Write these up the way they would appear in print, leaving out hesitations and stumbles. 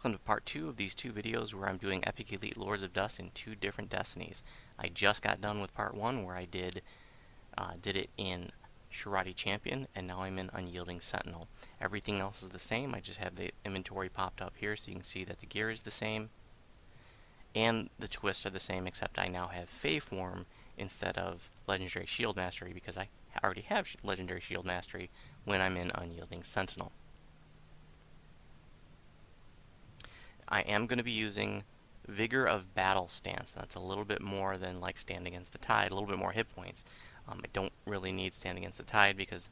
welcome to part 2 of these 2 videos where I'm doing Epic Elite Lords of Dust in 2 different destinies. I just got done with part 1 where I did it in Shiradi Champion, and now I'm in Unyielding Sentinel. Everything else is the same. I just have the inventory popped up here so you can see that the gear is the same and the twists are the same, except I now have Fae Form instead of Legendary Shield Mastery because I already have Legendary Shield Mastery when I'm in Unyielding Sentinel. I am going to be using Vigor of Battle stance. That's a little bit more than like Stand Against the Tide, a little bit more hit points. I don't really need Stand Against the Tide because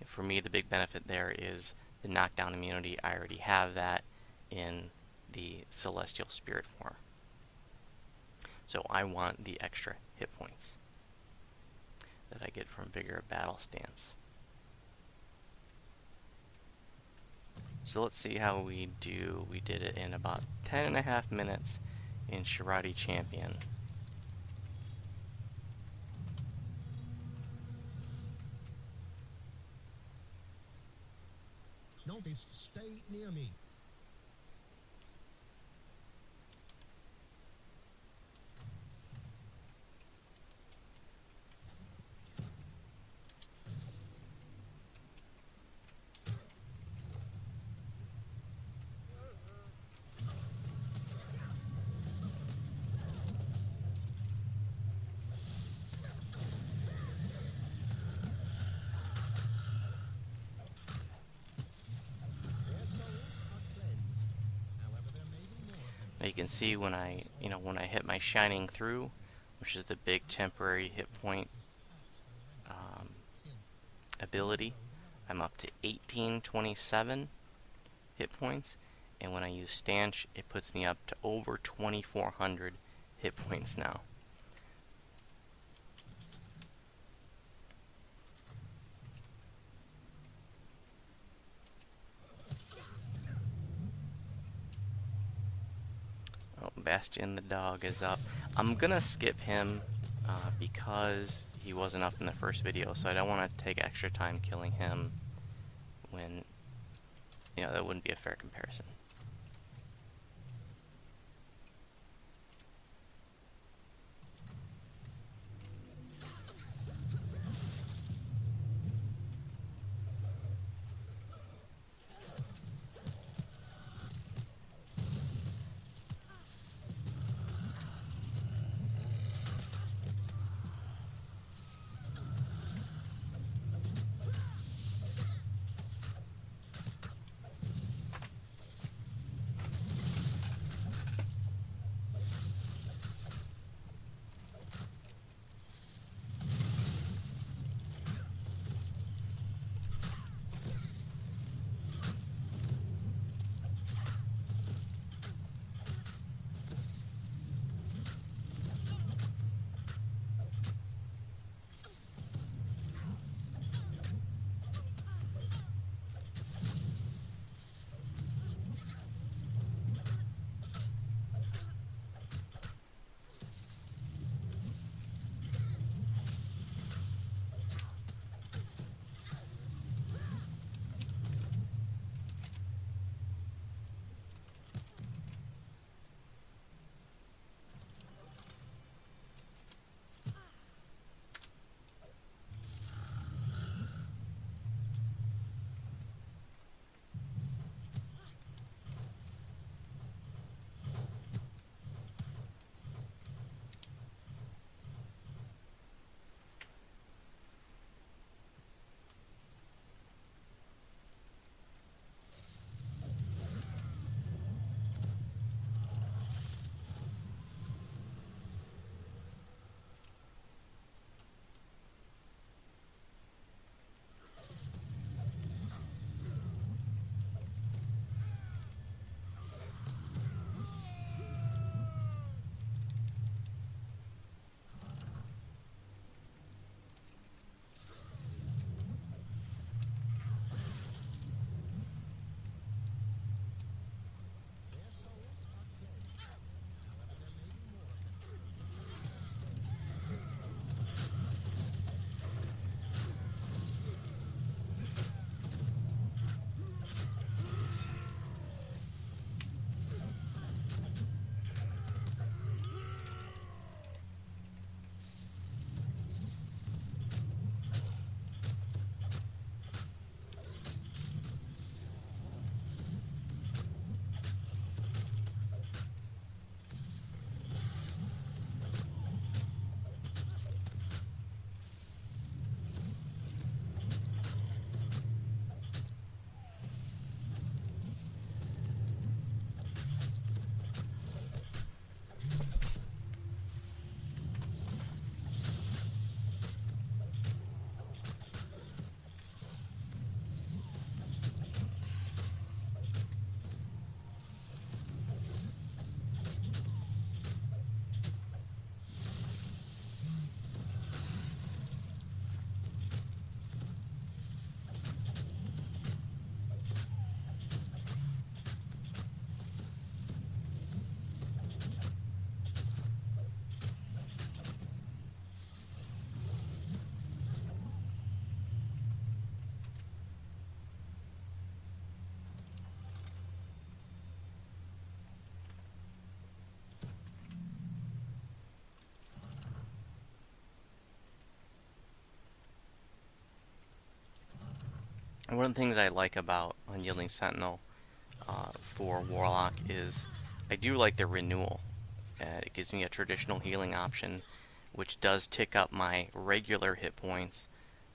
for me the big benefit there is the knockdown immunity. I already have that in the Celestial Spirit form. So I want the extra hit points that I get from Vigor of Battle stance. So let's see how we do. We did it in about 10.5 minutes in Shiradi Champion. Novice, stay near me. Now you can see when I hit my Shining Through, which is the big temporary hit point ability, I'm up to 1827 hit points, and when I use Stanch, it puts me up to over 2400 hit points now. Bastion the dog is up. I'm gonna skip him because he wasn't up in the first video, so I don't want to take extra time killing him when, that wouldn't be a fair comparison. One of the things I like about Unyielding Sentinel for Warlock is I do like the renewal. It gives me a traditional healing option, which does tick up my regular hit points.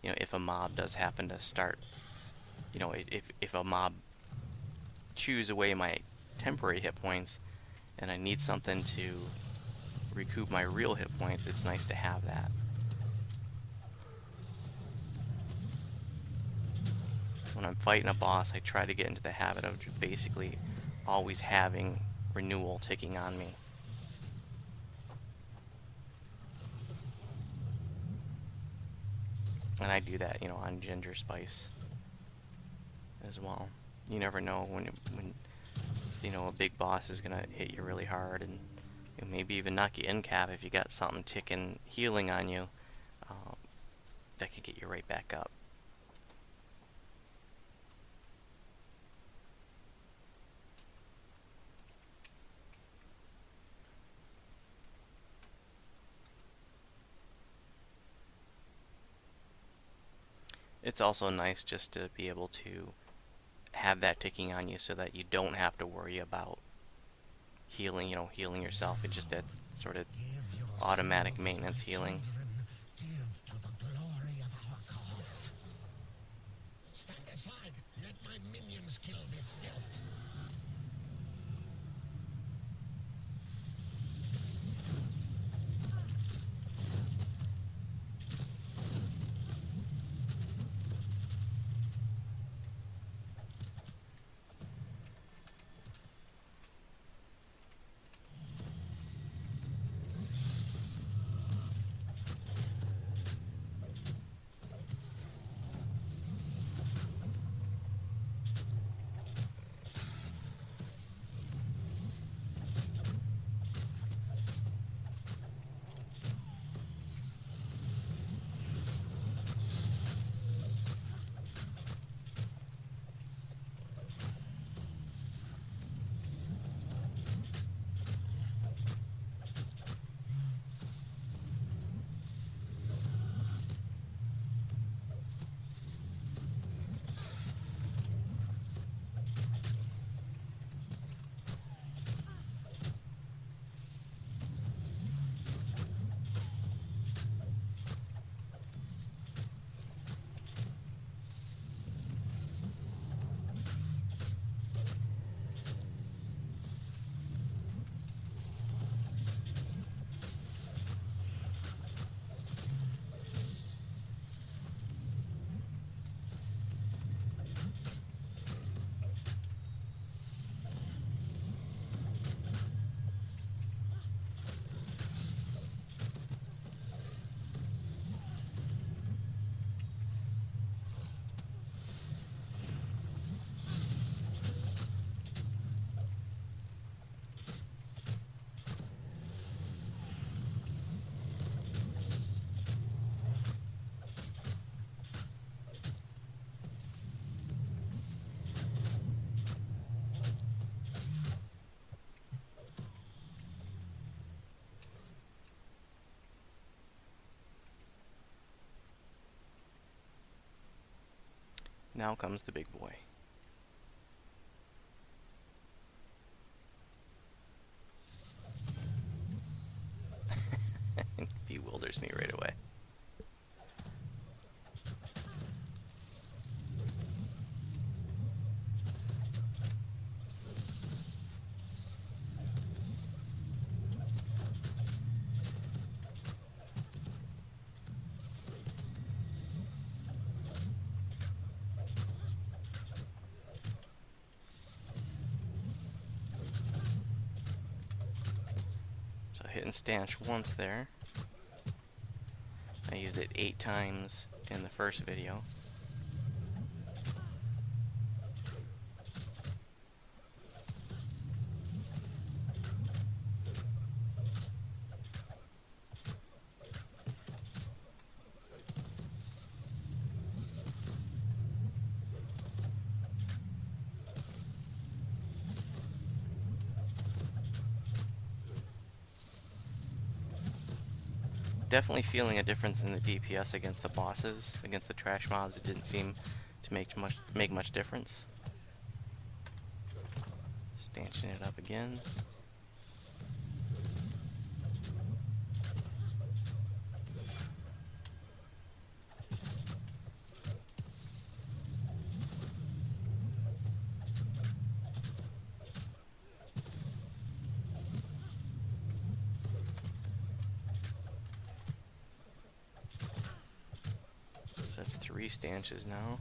You know, if a mob does happen to start, you know, if a mob chews away my temporary hit points, and I need something to recoup my real hit points, it's nice to have that. When I'm fighting a boss, I try to get into the habit of just basically always having renewal ticking on me. And I do that, you know, on Ginger Spice as well. You never know when you know, a big boss is gonna hit you really hard, and you know, maybe even knock you in cap if you got something ticking healing on you. That could get you right back up. It's also nice just to be able to have that ticking on you so that you don't have to worry about healing, you know, healing yourself. It's just that sort of Give automatic yourselves, maintenance my healing. children. Give to the glory of our cause. Stand aside. Let my minions kill this filth. Now comes the big boy. Bewilders me right away. So hitting stanch once there. I used it 8 times in the first video. Definitely feeling a difference in the DPS against the bosses. Against the trash mobs, it didn't seem to make much difference. Stanching it up again. So that's 3 stanches now.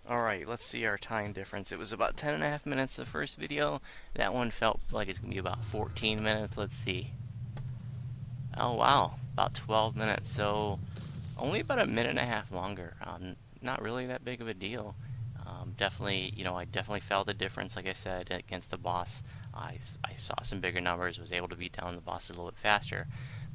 Alright, let's see our time difference. It was about 10.5 minutes the first video. That one felt like it's going to be about 14 minutes. Let's see. Oh wow, about 12 minutes. So only about a minute and a half longer. Not really that big of a deal. Definitely, I definitely felt the difference, like I said, against the boss. I saw some bigger numbers, was able to beat down the bosses a little bit faster,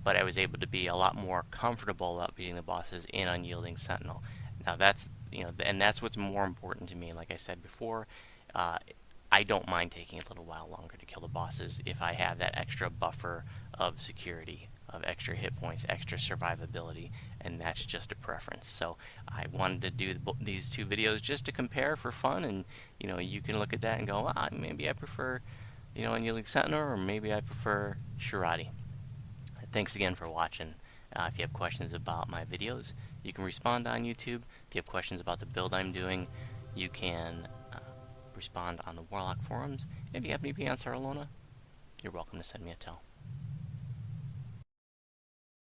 but I was able to be a lot more comfortable about beating the bosses in Unyielding Sentinel. Now that's, and that's what's more important to me. Like I said before, I don't mind taking a little while longer to kill the bosses if I have that extra buffer of security, of extra hit points, extra survivability, and that's just a preference. So I wanted to do these 2 videos just to compare for fun, and you can look at that and go, maybe I prefer Unyielding Sentinel, or maybe I prefer Shiradi. Thanks again for watching. If you have questions about my videos, you can respond on YouTube. If you have questions about the build I'm doing, you can respond on the Warlock forums. If you happen to be on Saralona, you're welcome to send me a tell.